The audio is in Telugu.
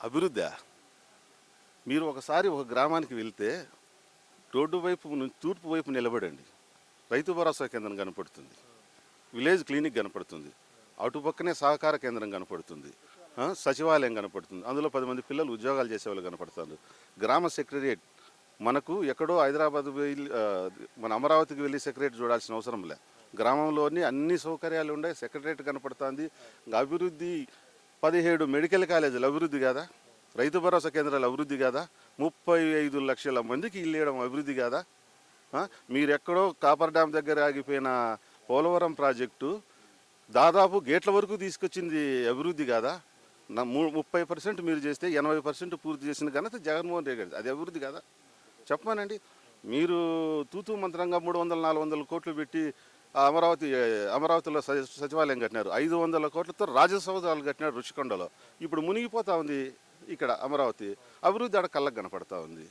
అభివృద్ధా? మీరు ఒకసారి ఒక గ్రామానికి వెళ్తే రోడ్డు వైపు నుంచి తూర్పు వైపు నిలబడండి, రైతు భరోసా కేంద్రం కనపడుతుంది, విలేజ్ క్లినిక్ కనపడుతుంది, అటుపక్కనే సహకార కేంద్రం కనపడుతుంది, సచివాలయం కనపడుతుంది, అందులో 10 మంది పిల్లలు ఉద్యోగాలు చేసేవాళ్ళు కనపడుతున్నారు. గ్రామ సెక్రటరియట్ మనకు ఎక్కడో హైదరాబాద్ వెళ్ళి మన అమరావతికి వెళ్ళి సెక్రటరీ చూడాల్సిన అవసరం లే, గ్రామంలోని అన్ని సౌకర్యాలు ఉండే సెక్రటరియట్ కనపడుతుంది. ఇంకా అభివృద్ధి 17 మెడికల్ కాలేజీలు అభివృద్ధి కాదా? రైతు భరోసా కేంద్రాలు అభివృద్ధి కాదా? 35 లక్షల మందికి ఇల్లు ఇవ్వడం అభివృద్ధి కాదా? మీరు ఎక్కడో కాపర్ డ్యామ్ దగ్గర ఆగిపోయిన పోలవరం ప్రాజెక్టు దాదాపు గేట్ల వరకు తీసుకొచ్చింది అభివృద్ధి కాదా? 30% మీరు చేస్తే 80% పూర్తి చేసిన ఘనత జగన్మోహన్ రెడ్డి గారి, అది అభివృద్ధి కాదా? చెప్పమానండి. మీరు తూతూ మంత్రంగా 300-400 కోట్లు పెట్టి అమరావతిలో సచివాలయం కట్టినారు, 500 కోట్లతో రాజసౌధాలు కట్టినారు రుషికొండలో. ఇప్పుడు మునిగిపోతా ఉంది ఇక్కడ అమరావతి, అభివృద్ధి ఆడ కళ్ళకు కనపడతా ఉంది.